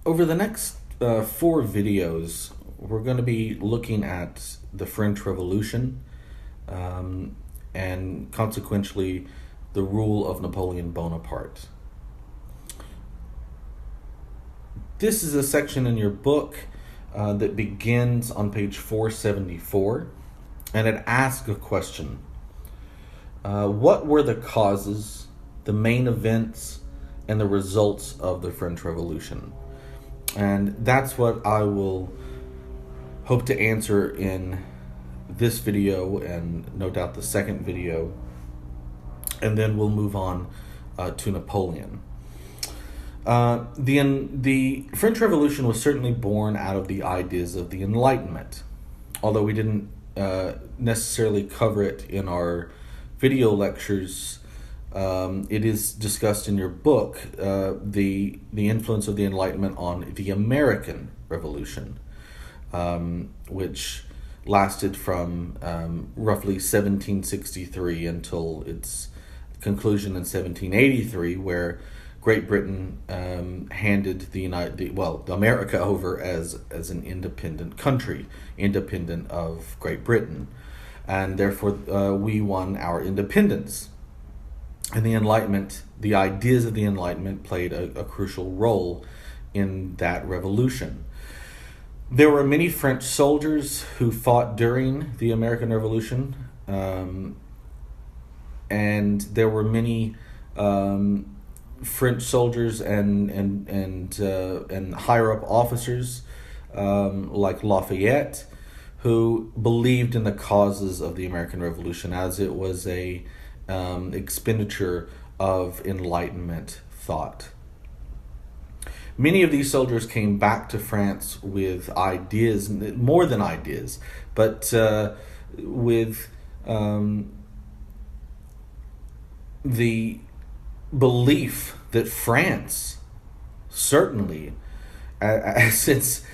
Over the next four videos, we're going to be looking at the French Revolution um, and consequently the rule of Napoleon Bonaparte. This is a section in your book that begins on page 474, and it asks a question. What were the causes, the main events, and the results of the French Revolution? And that's what I will hope to answer in this video and no doubt the second video. And then we'll move on to Napoleon. The French Revolution was certainly born out of the ideas of the Enlightenment, although we didn't necessarily cover it in our video lectures. It is discussed in your book, the influence of the Enlightenment on the American Revolution, which lasted from roughly 1763 until its conclusion in 1783, where Great Britain handed America over as an independent country, independent of Great Britain, and therefore we won our independence. And the Enlightenment, the ideas of the Enlightenment played a crucial role in that revolution. There were many French soldiers who fought during the American Revolution, and there were many French soldiers and higher up officers like Lafayette, who believed in the causes of the American Revolution as it was a expenditure of Enlightenment thought. Many of these soldiers came back to France with ideas, more than ideas, but with the belief that France, certainly, since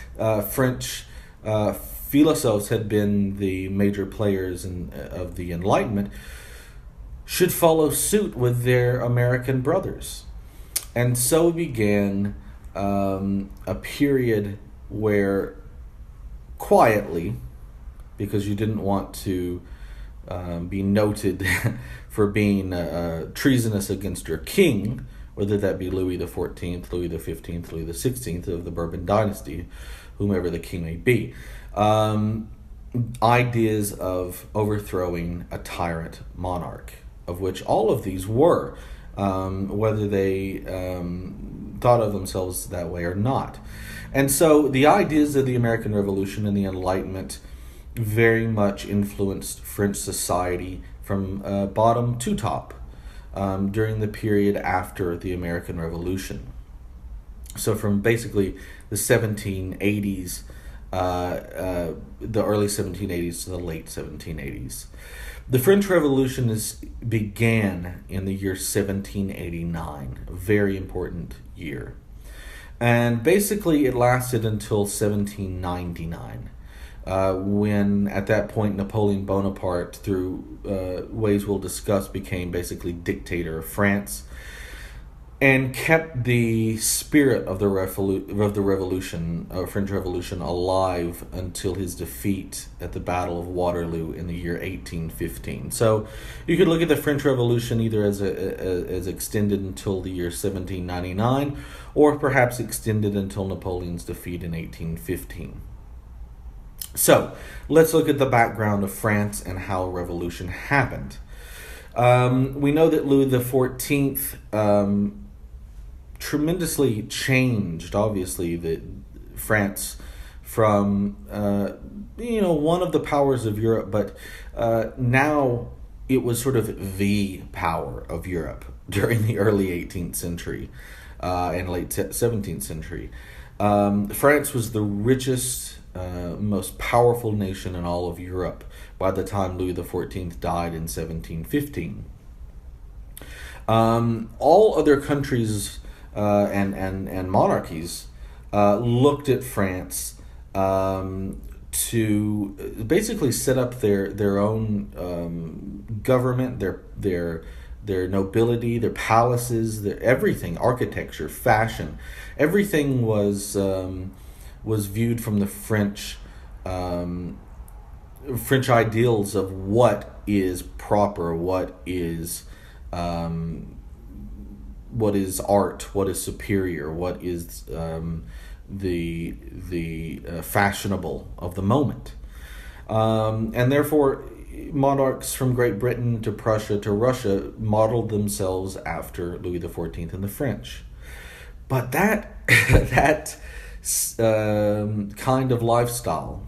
French philosophers had been the major players of the Enlightenment, should follow suit with their American brothers. And so began a period where quietly, because you didn't want to be noted for being treasonous against your king, whether that be Louis XIV, Louis XV, Louis XVI of the Bourbon dynasty, whomever the king may be, ideas of overthrowing a tyrant monarch, of which all of these were, whether they thought of themselves that way or not. And so the ideas of the American Revolution and the Enlightenment very much influenced French society from bottom to top during the period after the American Revolution. So from basically the 1780s, the early 1780s to the late 1780s. The French Revolution began in the year 1789, a very important year. And basically it lasted until 1799, when at that point Napoleon Bonaparte, through ways we'll discuss, became basically dictator of France and kept the spirit of the revolution, French Revolution, alive until his defeat at the Battle of Waterloo in the year 1815. So you could look at the French Revolution either as extended until the year 1799, or perhaps extended until Napoleon's defeat in 1815. So let's look at the background of France and how a revolution happened. We know that Louis XIV tremendously changed, obviously, France from one of the powers of Europe, but now it was sort of the power of Europe during the early 18th century and late 17th century. France was the richest, most powerful nation in all of Europe by the time Louis XIV died in 1715. All other countries and monarchies looked at France to basically set up their own government, their nobility, their palaces, their everything, architecture, fashion, everything was viewed from the French ideals of what is proper, what is art, what is superior, what is the fashionable of the moment, and therefore monarchs from Great Britain to Prussia to Russia modeled themselves after Louis XIV and the French. But that that kind of lifestyle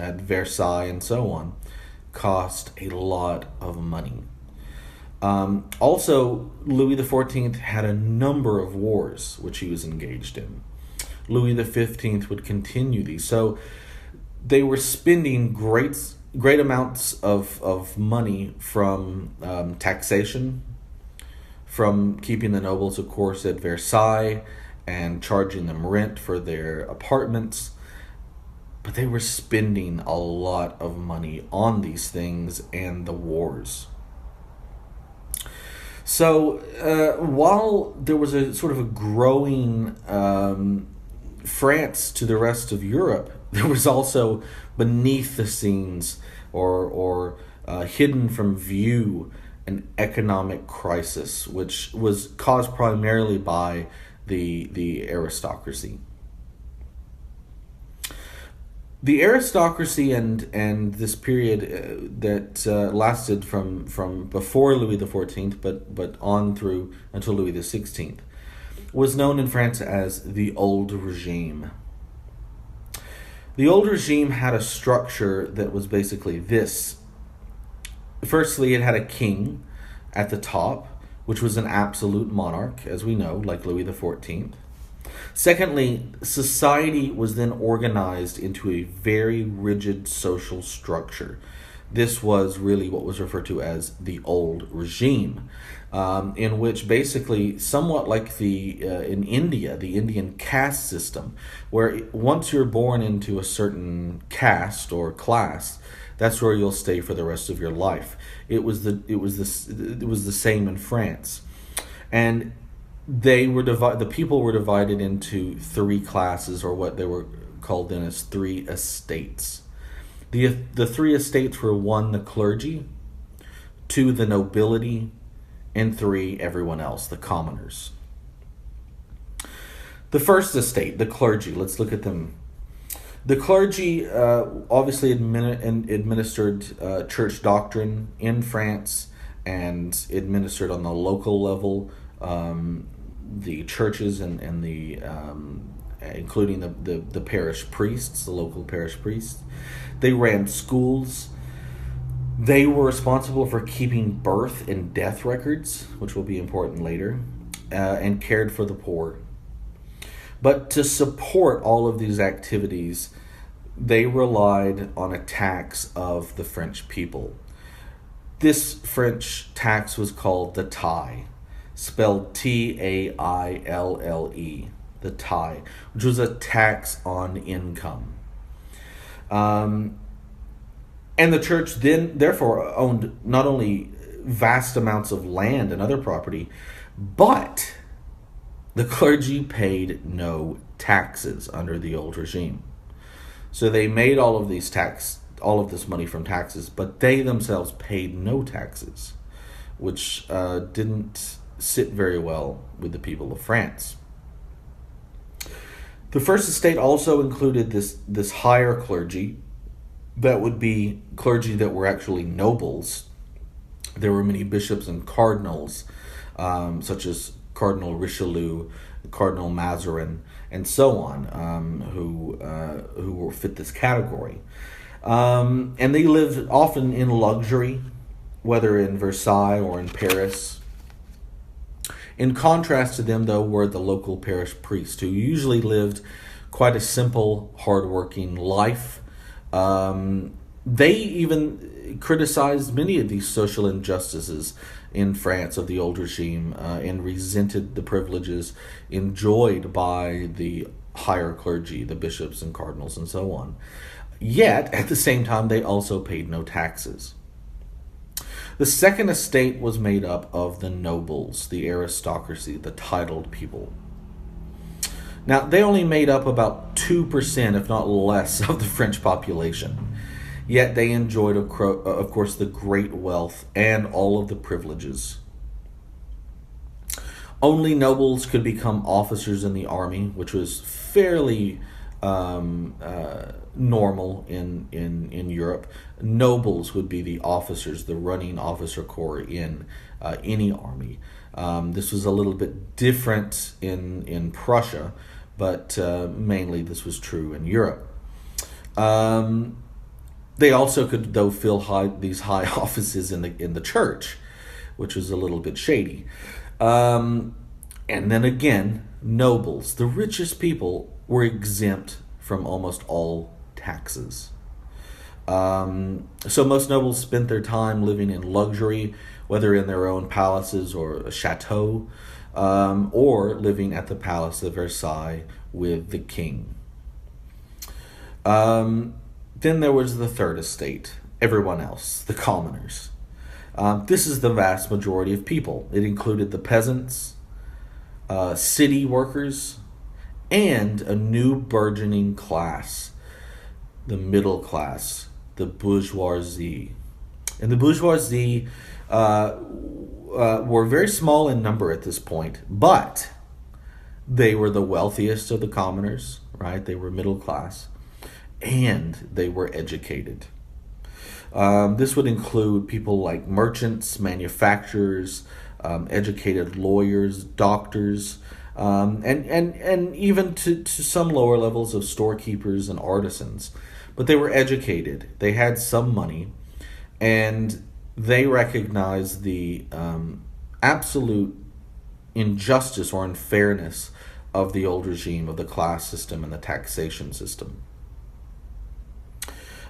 at Versailles and so on cost a lot of money. Also, Louis XIV had a number of wars which he was engaged in. Louis XV would continue these. So they were spending great amounts of money from taxation, from keeping the nobles, of course, at Versailles and charging them rent for their apartments. But they were spending a lot of money on these things and the wars. So while there was a sort of a growing France to the rest of Europe, there was also beneath the scenes or hidden from view an economic crisis, which was caused primarily by the aristocracy. The aristocracy and this period that lasted from before Louis XIV, but on through until Louis XVI, was known in France as the Old Regime. The Old Regime had a structure that was basically this. Firstly, it had a king at the top, which was an absolute monarch, as we know, like Louis XIV. Secondly, society was then organized into a very rigid social structure. This was really what was referred to as the Old Regime, in which basically, somewhat like in India, the Indian caste system, where once you're born into a certain caste or class, that's where you'll stay for the rest of your life. It was the same in France, and the people were divided into three classes, or what they were called then as three estates. The three estates were: 1, the clergy; 2, the nobility; and 3, everyone else, the commoners. The first estate, the clergy, let's look at them. The clergy obviously administered church doctrine in France and administered on the local level the churches and the including the parish priests, the local parish priests. They ran schools. They were responsible for keeping birth and death records, which will be important later, and cared for the poor. But to support all of these activities, they relied on a tax of the French people. This French tax was called the taille, spelled Taille, the taille, which was a tax on income. And the church then, therefore, owned not only vast amounts of land and other property, but the clergy paid no taxes under the Old Regime. So they made all of this money from taxes, but they themselves paid no taxes, which didn't sit very well with the people of France. The First Estate also included this higher clergy, that would be clergy that were actually nobles. There were many bishops and cardinals, such as Cardinal Richelieu, Cardinal Mazarin, and so on, who fit this category. And they lived often in luxury, whether in Versailles or in Paris. In contrast to them, though, were the local parish priests, who usually lived quite a simple, hardworking life. They even criticized many of these social injustices in France of the Old Regime, and resented the privileges enjoyed by the higher clergy, the bishops and cardinals and so on. Yet, at the same time, they also paid no taxes. The second estate was made up of the nobles, the aristocracy, the titled people. Now, they only made up about 2%, if not less, of the French population. Yet they enjoyed, of course, the great wealth and all of the privileges. Only nobles could become officers in the army, which was fairly normal in Europe. Nobles would be the officers, the running officer corps in any army. This was a little bit different in Prussia, but mainly this was true in Europe. They also could, though, fill these high offices in the church, which was a little bit shady. And then again, nobles, the richest people, were exempt from almost all taxes. So most nobles spent their time living in luxury, whether in their own palaces or a chateau, or living at the Palace of Versailles with the king. Then there was the third estate, everyone else, the commoners. This is the vast majority of people. It included the peasants, city workers, and a new burgeoning class, the middle class, the bourgeoisie. And the bourgeoisie were very small in number at this point, but they were the wealthiest of the commoners, right? They were middle class, and they were educated. This would include people like merchants, manufacturers, educated lawyers, doctors, and even to some lower levels of storekeepers and artisans. But they were educated. They had some money, and they recognized the absolute injustice or unfairness of the old regime, of the class system and the taxation system.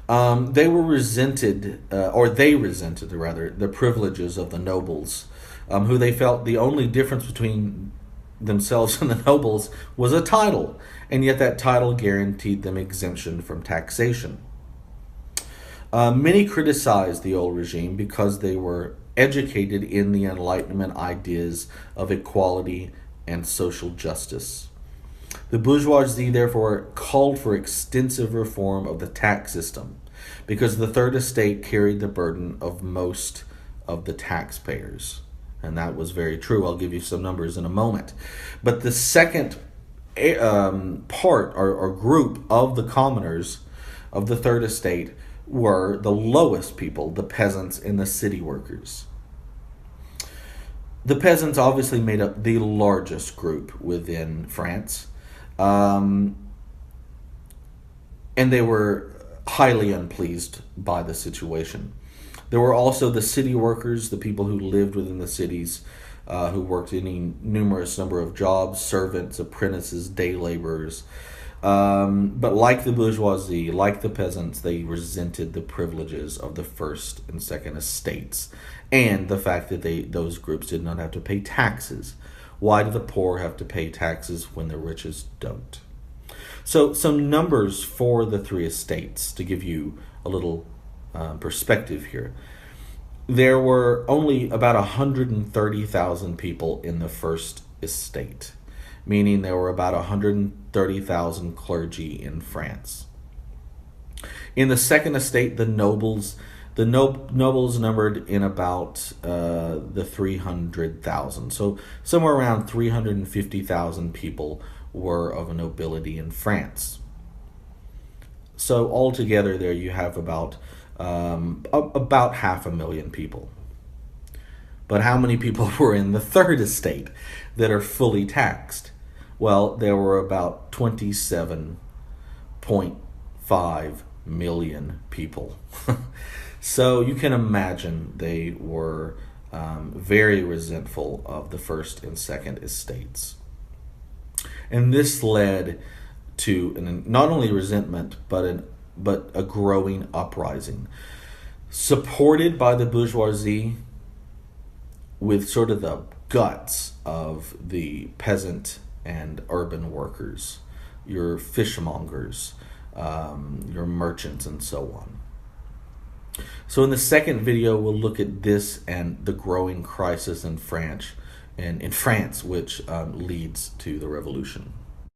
They resented the privileges of the nobles, who they felt the only difference between themselves and the nobles was a title, and yet that title guaranteed them exemption from taxation. Many criticized the old regime because they were educated in the Enlightenment ideas of equality and social justice. The bourgeoisie therefore called for extensive reform of the tax system because the Third Estate carried the burden of most of the taxpayers. And that was very true. I'll give you some numbers in a moment. But the second part or group of the commoners of the Third Estate were the lowest people, the peasants and the city workers. The peasants obviously made up the largest group within France. And they were highly unpleased by the situation. There were also the city workers, the people who lived within the cities, who worked in a numerous number of jobs, servants, apprentices, day laborers. But like the bourgeoisie, like the peasants, they resented the privileges of the first and second estates and the fact that those groups did not have to pay taxes. Why do the poor have to pay taxes when the richest don't? So some numbers for the three estates to give you a little perspective here. There were only about 130,000 people in the first estate, meaning there were about 130,000 clergy in France. In the second estate, the nobles numbered in about the 300,000. So somewhere around 350,000 people were of a nobility in France. So altogether there you have about 500,000 people. But how many people were in the third estate that are fully taxed? Well, there were about 27.5 million people. So you can imagine they were very resentful of the first and second estates. And this led to not only resentment, but a growing uprising, supported by the bourgeoisie with sort of the guts of the peasant and urban workers, your fishmongers, your merchants, and so on. So in the second video, we'll look at this and the growing crisis in France, which leads to the revolution.